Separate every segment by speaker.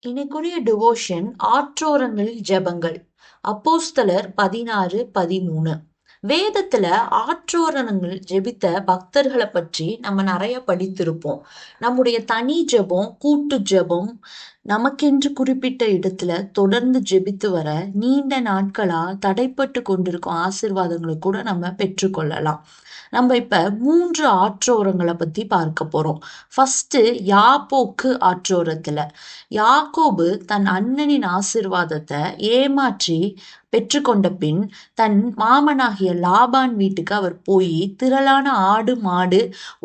Speaker 1: இன்னைக்குரிய devotion ஆற்றோரங்களில் ஜெபங்கள். அப்போஸ்தலர் 16:13. வேதத்துல ஆற்றோரணங்கள் ஜெபித்த பக்தர்களை பற்றி நம்ம நிறைய படித்திருப்போம். நம்முடைய தனி ஜெபம், கூட்டு ஜெபம், நமக்கென்று குறிப்பிட்ட இடத்துல தொடர்ந்து ஜெபித்து வர நீண்ட நாட்களா தடைப்பட்டு கொண்டிருக்கும் ஆசீர்வாதங்களை கூட நம்ம பெற்றுக்கொள்ளலாம். நம்ம இப்ப 3 ஆற்றோரங்களை பத்தி பார்க்க போறோம். ஃபர்ஸ்ட் யாப்போக்கு ஆற்றோரத்துல யாக்கோபு தன் அண்ணனின் ஆசீர்வாதத்தை ஏமாற்றி பெற்றுக்கொண்ட பின் தன் மாமனாகிய லாபான் வீட்டுக்கு அவர் போய் திரளான ஆடு மாடு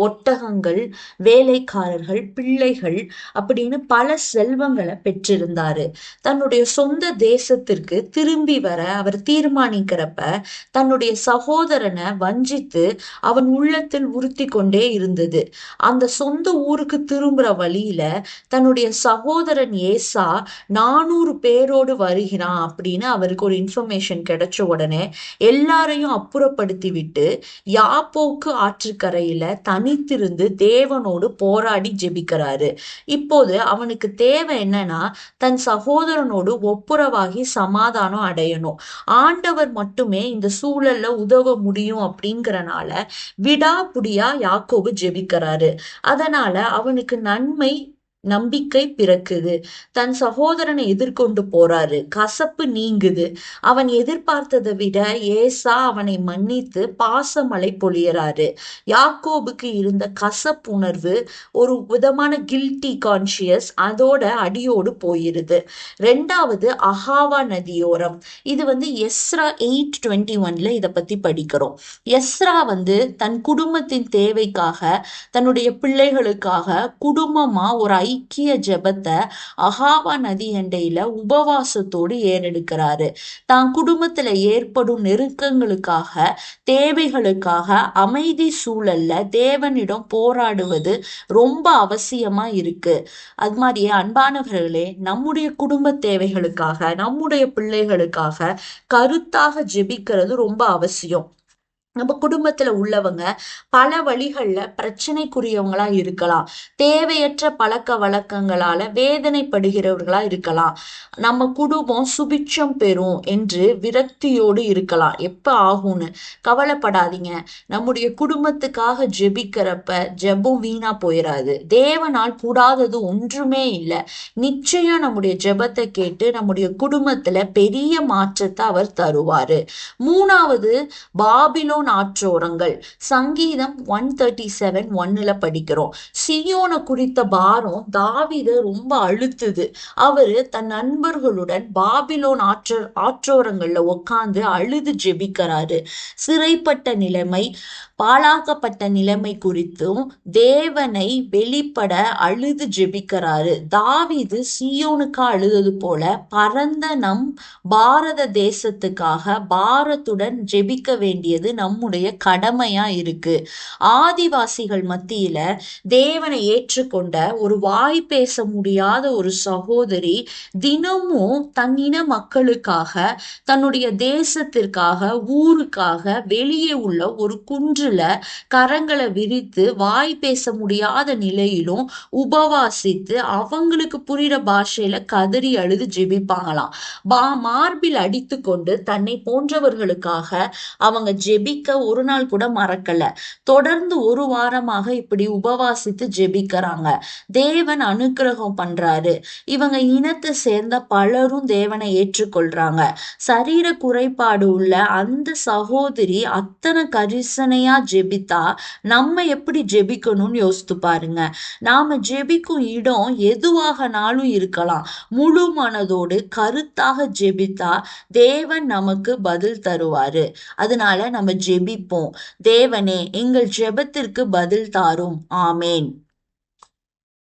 Speaker 1: ஒட்டகங்கள் வேலைக்காரர்கள் பிள்ளைகள் அப்படின்னு பல செல்வங்களை பெற்றிருந்தாரு. தன்னுடைய சொந்த தேசத்திற்கு திரும்பி வர அவர் தீர்மானிக்கிறப்ப தன்னுடைய சகோதரனை வஞ்சித்து அவன் உள்ளத்தில் உறுத்தி கொண்டே இருந்தது. அந்த சொந்த ஊருக்கு திரும்புற வழியில தன்னுடைய சகோதரன் ஏசா 400 பேரோடு வருகிறான் அப்படின்னு அவருக்கு ஒரு இன்ஃபர்மேஷன் கிடைச்ச உடனே எல்லாரையும் அப்புறப்படுத்தி விட்டு யாப்போக்கு ஆற்றுக்கரையில தனித்திருந்து தேவனோடு போராடி ஜெபிக்கிறாரு. இப்போது அவனுக்கு தேவை என்னன்னா, தன் சகோதரனோடு ஒப்புரவாகி சமாதானம் அடையணும். ஆண்டவர் மட்டுமே இந்த சூழல்ல உதவ முடியும் அப்படிங்கறனால விடாப்புடியா யாக்கோபு ஜெபிக்கிறாரு. அதனால அவனுக்கு நம்பிக்கை பிறக்குது. தன் சகோதரனை எதிர்கொண்டு போறாரு. கசப்பு நீங்குது. அவன் எதிர்பார்த்ததை விட ஏசா அவனை மன்னித்து பாசமழை பொழியறாரு. யாக்கோபுக்கு இருந்த கசப்புணர்வு, ஒரு விதமான கில்ட்டி கான்சியஸ் அதோட அடியோடு போயிருது. ரெண்டாவது அகாவா நதியோரம். இது எஸ்ரா 8:21 இதை பத்தி படிக்கிறோம். எஸ்ரா தன் குடும்பத்தின் தேவைக்காக, தன்னுடைய பிள்ளைகளுக்காக குடும்பமா ஒரு ஐக்கிய ஜெபத்தை அகாவா நதி அண்டையில உபவாசத்தோடு ஏறெடுக்கிறாரு. தான் குடும்பத்துல ஏற்படும் நெருக்கங்களுக்காக, தேவைகளுக்காக அமைதி சூழல்ல தேவனிடம் போராடுவது ரொம்ப அவசியமா இருக்கு. அது மாதிரியே அன்பானவர்களே, நம்முடைய குடும்ப தேவைகளுக்காக, நம்முடைய பிள்ளைகளுக்காக கருத்தாக ஜெபிக்கிறது ரொம்ப அவசியம். நம்ம குடும்பத்துல உள்ளவங்க பல வழிகள்ல பிரச்சனைக்குரியவங்களா இருக்கலாம். தேவையற்ற பழக்க வழக்கங்களால வேதனைப்படுகிறவர்களா இருக்கலாம். நம்ம குடும்பம் சுபிட்சம் பெறும் என்று விரக்தியோடு இருக்கலாம். எப்ப ஆகும்னு கவலைப்படாதீங்க. நம்முடைய குடும்பத்துக்காக ஜெபிக்கிறப்ப ஜெபம் வீணா போயிடாது. தேவனால் கூடாதது ஒன்றுமே இல்லை. நிச்சயம் நம்முடைய ஜெபத்தை கேட்டு நம்முடைய குடும்பத்துல பெரிய மாற்றத்தை அவர் தருவாரு. மூணாவது பாபிலோன் ஆற்றோரங்கள். சங்கீதம் 137:1 படிக்கிறோம். சியோனை குறித்த பாரம் தாவீதை ரொம்ப அழுத்துது. அவரு தன் நண்பர்களுடன் பாபிலோன் ஆற்றோரங்கள்ல உட்கார்ந்து அழுது ஜெபிக்கிறாரு. சிறைப்பட்ட நிலைமை, பாழாக்கப்பட்ட நிலைமை குறித்தும் தேவனை வெளிப்பட அழுது ஜெபிக்கிறாரு. தாவீது சியோனுக்கு அழுதது போல பரந்த நம் பாரத தேசத்துக்காக பாரத்துடன் ஜெபிக்க வேண்டியது நம்முடைய கடமையா இருக்கு. ஆதிவாசிகள் மத்தியில தேவனை ஏற்றுக்கொண்ட ஒரு வாய் பேச முடியாத ஒரு சகோதரி தினமும் தன் இன மக்களுக்காக, தன்னுடைய தேசத்திற்காக, ஊருக்காக வெளியே உள்ள ஒரு குன்றுல கரங்களை விரித்து வாய் பேச முடியாத நிலையிலும் உபவாசித்து அவங்களுக்கு புரிகிற பாஷையில கதறி அழுது ஜெபிப்பாங்களாம். மார்பில் அடித்து கொண்டு தன்னை போன்றவர்களுக்காக அவங்க ஜெபிக்க ஒரு நாள் கூட மறக்கல. தொடர்ந்து ஒரு வாரமாக இப்படி உபவாசித்து ஜெபிக்கிறாங்க. தேவன் அனுக்கிரகம் பண்றாரு. இவங்க இனத்தை சேர்ந்த பலரும் தேவனை ஏற்றுக்கொள்றாங்க. சரீர குறைபாடு உள்ள அந்த சகோதரி அத்தனை கரிசனையா ஜெபித்தா நம்ம எப்படி ஜெபிக்கணும்னு யோசித்து பாருங்க. நாம ஜெபிக்கும் இடம் எதுவாகனாலும் இருக்கலாம். முழு மனதோடு கருத்தாக ஜெபித்தா தேவன் நமக்கு பதில் தருவாரு. அதனால நம்ம ஜெபிப்போம். தேவனே, எங்கள் ஜெபத்திற்கு பதில் தாரும். ஆமேன்.